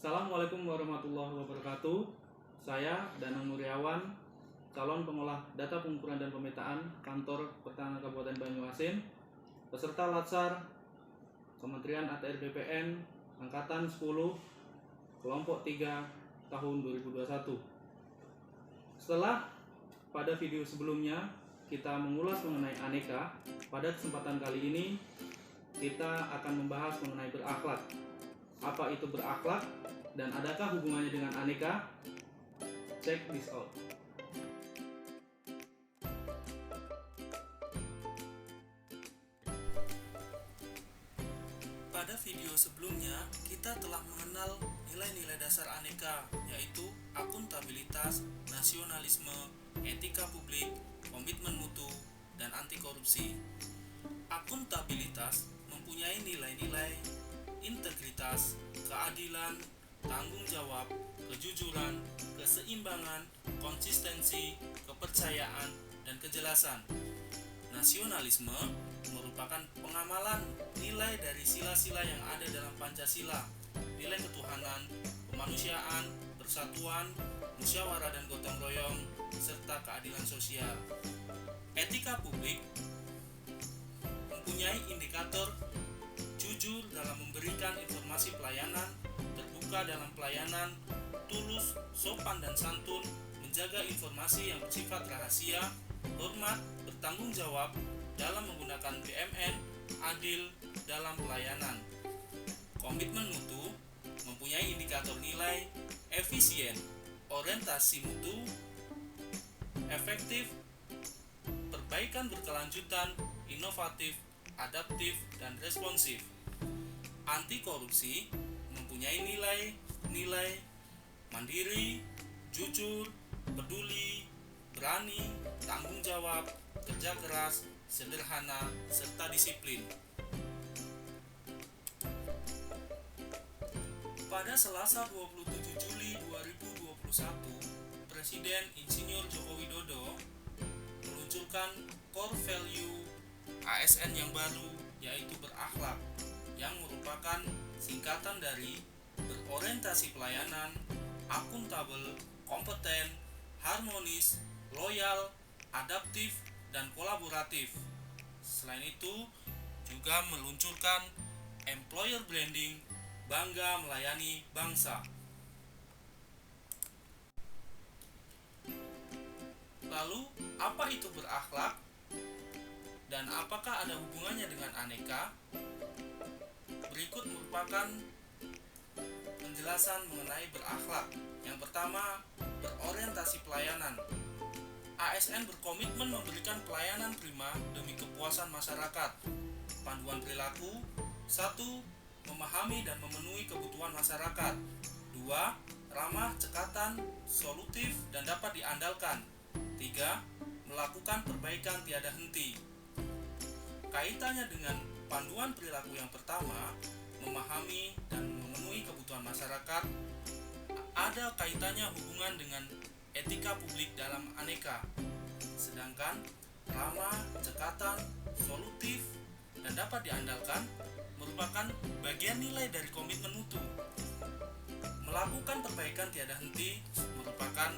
Assalamualaikum warahmatullahi wabarakatuh. Saya Danang Nuryawan, calon pengolah data pengukuran dan pemetaan Kantor Pertanahan Kabupaten Banyuasin, peserta Latsar Kementerian ATR BPN Angkatan 10 Kelompok 3 tahun 2021. Setelah pada video sebelumnya kita mengulas mengenai aneka, pada kesempatan kali ini kita akan membahas mengenai berakhlak. Apa itu berakhlak dan adakah hubungannya dengan aneka? Check this out. Pada video sebelumnya, kita telah mengenal nilai-nilai dasar aneka, yaitu akuntabilitas, nasionalisme, etika publik, komitmen mutu, dan anti korupsi. Akuntabilitas mempunyai nilai-nilai integritas, keadilan, tanggung jawab, kejujuran, keseimbangan, konsistensi, kepercayaan, dan kejelasan. Nasionalisme merupakan pengamalan nilai dari sila-sila yang ada dalam Pancasila, nilai ketuhanan, kemanusiaan, persatuan, musyawarah dan gotong royong, serta keadilan sosial. Etika publik mempunyai indikator jujur dalam memberikan informasi pelayanan, terbuka dalam pelayanan, tulus, sopan dan santun, menjaga informasi yang bersifat rahasia, hormat, bertanggung jawab dalam menggunakan BMN, adil dalam pelayanan. Komitmen mutu mempunyai indikator nilai efisien, orientasi mutu, efektif, perbaikan berkelanjutan, inovatif, adaptif, dan responsif. Anti korupsi mempunyai nilai mandiri, jujur, peduli, berani, tanggung jawab, kerja keras, sederhana, serta disiplin. Pada Selasa 27 Juli 2021, Presiden Insinyur Joko Widodo meluncurkan core value ASN yang baru, yaitu berakhlak, yang merupakan singkatan dari berorientasi pelayanan, akuntabel, kompeten, harmonis, loyal, adaptif, dan kolaboratif. Selain itu, juga meluncurkan employer branding, bangga melayani bangsa. Lalu, apa itu berakhlak? Dan apakah ada hubungannya dengan aneka? Berikut merupakan penjelasan mengenai berakhlak. Yang pertama, berorientasi pelayanan. ASN berkomitmen memberikan pelayanan prima demi kepuasan masyarakat. Panduan perilaku: 1. Memahami dan memenuhi kebutuhan masyarakat. 2. Ramah, cekatan, solutif, dan dapat diandalkan. 3. Melakukan perbaikan tiada henti. Kaitannya dengan panduan perilaku yang pertama, memahami dan memenuhi kebutuhan masyarakat, ada kaitannya hubungan dengan etika publik dalam aneka. Sedangkan ramah, cekatan, solutif, dan dapat diandalkan merupakan bagian nilai dari komitmen mutu. Melakukan perbaikan tiada henti merupakan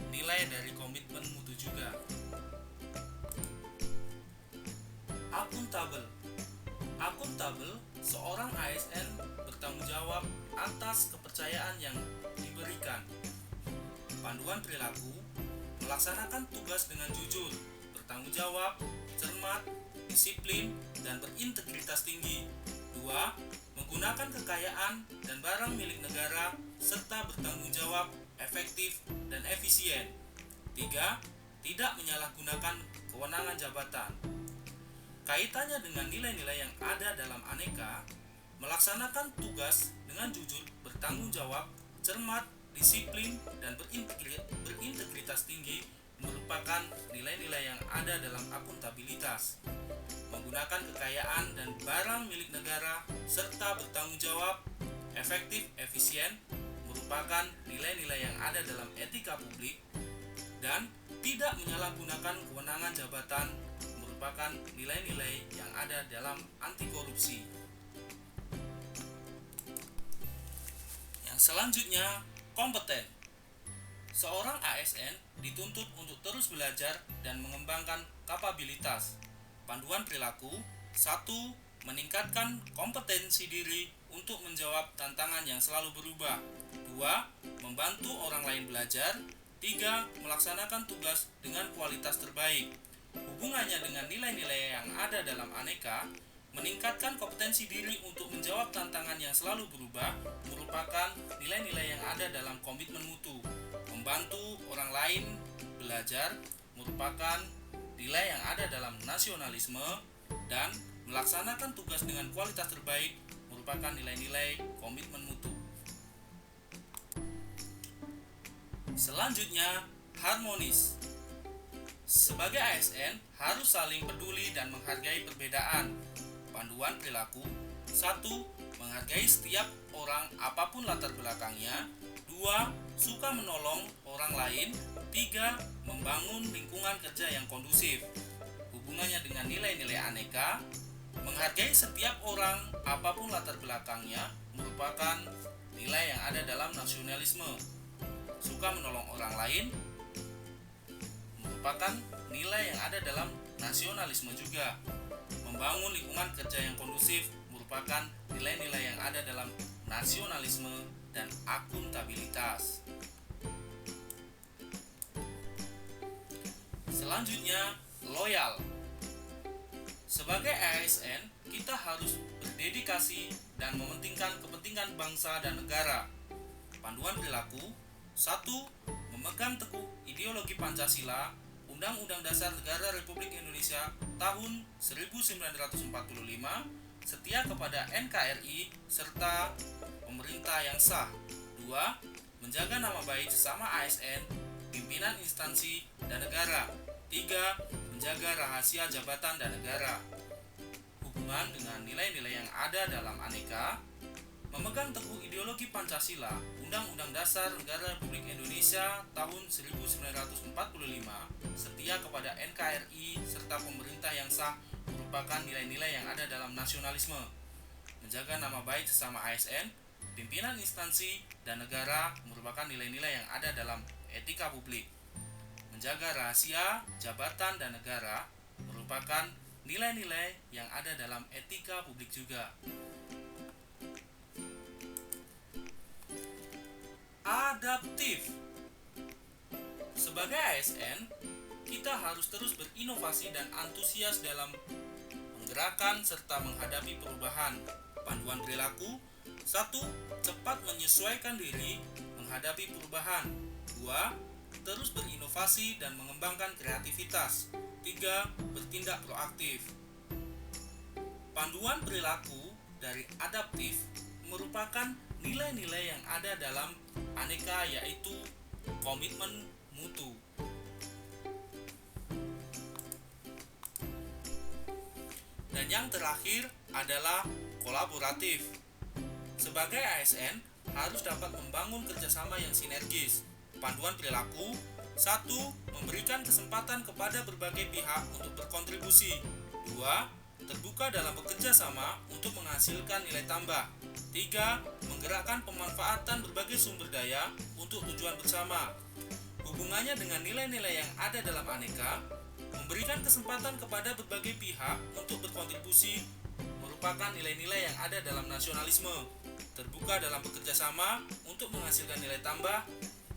nilai dari komitmen mutu juga. Akuntabel, seorang ASN bertanggung jawab atas kepercayaan yang diberikan. Panduan perilaku: melaksanakan tugas dengan jujur, bertanggung jawab, cermat, disiplin, dan berintegritas tinggi. 2. Menggunakan kekayaan dan barang milik negara serta bertanggung jawab, efektif, dan efisien. 3. Tidak menyalahgunakan kewenangan jabatan. Kaitannya dengan nilai-nilai yang ada dalam aneka, melaksanakan tugas dengan jujur, bertanggung jawab, cermat, disiplin, dan berintegritas tinggi merupakan nilai-nilai yang ada dalam akuntabilitas. Menggunakan kekayaan dan barang milik negara serta bertanggung jawab, efektif, efisien merupakan nilai-nilai yang ada dalam etika publik. Dan tidak menyalahgunakan kewenangan jabatan merupakan nilai-nilai yang ada dalam anti korupsi. Selanjutnya, kompeten. Seorang ASN dituntut untuk terus belajar dan mengembangkan kapabilitas. Panduan perilaku: 1. Meningkatkan kompetensi diri untuk menjawab tantangan yang selalu berubah. 2. Membantu orang lain belajar. 3. Melaksanakan tugas dengan kualitas terbaik. Hubungannya dengan nilai-nilai yang ada dalam aneka, meningkatkan kompetensi diri untuk menjawab tantangan yang selalu berubah merupakan nilai-nilai yang ada dalam komitmen mutu. Membantu orang lain belajar merupakan nilai yang ada dalam nasionalisme, dan melaksanakan tugas dengan kualitas terbaik merupakan nilai-nilai komitmen mutu. Selanjutnya, harmonis. Sebagai ASN harus saling peduli dan menghargai perbedaan. Panduan perilaku: 1. Menghargai setiap orang apapun latar belakangnya. 2. Suka menolong orang lain. 3. Membangun lingkungan kerja yang kondusif. Hubungannya dengan nilai-nilai aneka, menghargai setiap orang apapun latar belakangnya merupakan nilai yang ada dalam nasionalisme. Suka menolong orang lain merupakan nilai yang ada dalam nasionalisme juga. Membangun lingkungan kerja yang kondusif merupakan nilai-nilai yang ada dalam nasionalisme dan akuntabilitas. Selanjutnya, loyal. Sebagai ASN, kita harus berdedikasi dan mementingkan kepentingan bangsa dan negara. Panduan perilaku: 1. Memegang teguh ideologi Pancasila, Undang-Undang Dasar Negara Republik Indonesia tahun 1945, setia kepada NKRI serta pemerintah yang sah. 2. Menjaga nama baik sesama ASN, pimpinan instansi dan negara. 3. Menjaga rahasia jabatan dan negara. Hubungan dengan nilai-nilai yang ada dalam aneka, memegang teguh ideologi Pancasila, Undang-Undang Dasar Negara Republik Indonesia tahun 1945, setia kepada NKRI serta pemerintah yang sah merupakan nilai-nilai yang ada dalam nasionalisme. Menjaga nama baik sesama ASN, pimpinan instansi dan negara merupakan nilai-nilai yang ada dalam etika publik. Menjaga rahasia jabatan dan negara merupakan nilai-nilai yang ada dalam etika publik juga. Adaptif. Sebagai ASN, kita harus terus berinovasi dan antusias dalam menggerakkan serta menghadapi perubahan. Panduan perilaku: 1. Cepat menyesuaikan diri menghadapi perubahan. 2. Terus berinovasi dan mengembangkan kreativitas. 3. Bertindak proaktif. Panduan perilaku dari adaptif merupakan nilai-nilai yang ada dalam aneka, yaitu komitmen mutu. Dan yang terakhir adalah kolaboratif. Sebagai ASN harus dapat membangun kerjasama yang sinergis. Panduan perilaku: 1. Memberikan kesempatan kepada berbagai pihak untuk berkontribusi. 2. Terbuka dalam bekerja sama untuk menghasilkan nilai tambah. 3. Menggerakkan pemanfaatan berbagai sumber daya untuk tujuan bersama. Hubungannya dengan nilai-nilai yang ada dalam aneka, memberikan kesempatan kepada berbagai pihak untuk berkontribusi merupakan nilai-nilai yang ada dalam nasionalisme. Terbuka dalam bekerja sama untuk menghasilkan nilai tambah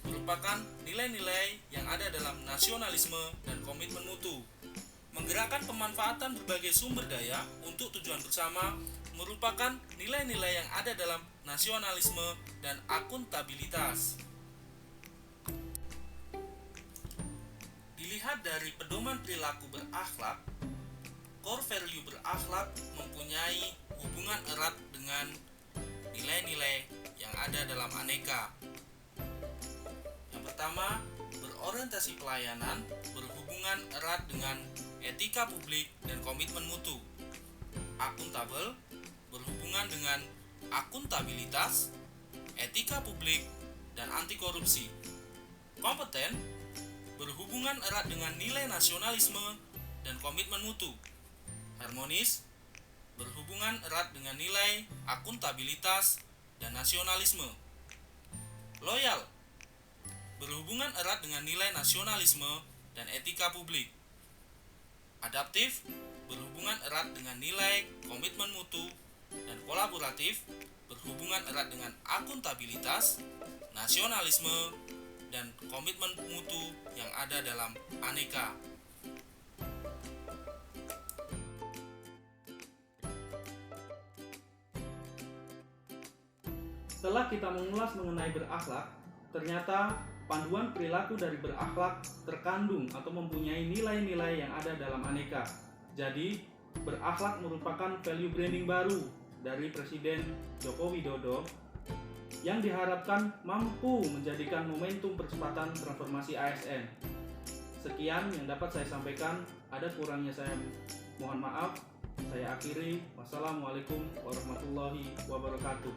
merupakan nilai-nilai yang ada dalam nasionalisme dan komitmen mutu. Menggerakkan pemanfaatan berbagai sumber daya untuk tujuan bersama merupakan nilai-nilai yang ada dalam nasionalisme dan akuntabilitas. Dilihat dari pedoman perilaku berakhlak, core value berakhlak mempunyai hubungan erat dengan nilai-nilai yang ada dalam aneka. Yang pertama, berorientasi pelayanan berhubungan erat dengan etika publik dan komitmen mutu. Akuntabel berhubungan dengan akuntabilitas, etika publik, dan anti korupsi. Kompeten berhubungan erat dengan nilai nasionalisme dan komitmen mutu. Harmonis berhubungan erat dengan nilai akuntabilitas dan nasionalisme. Loyal berhubungan erat dengan nilai nasionalisme dan etika publik. Adaptif berhubungan erat dengan nilai komitmen mutu, dan kolaboratif berhubungan erat dengan akuntabilitas, nasionalisme, dan komitmen mutu yang ada dalam Aneka. Setelah kita mengulas mengenai berakhlak, ternyata panduan perilaku dari berakhlak terkandung atau mempunyai nilai-nilai yang ada dalam Aneka. Jadi, berakhlak merupakan value branding baru dari Presiden Joko Widodo yang diharapkan mampu menjadikan momentum percepatan transformasi ASN. Sekian yang dapat saya sampaikan, ada kurangnya saya mohon maaf. Saya akhiri, wassalamualaikum warahmatullahi wabarakatuh.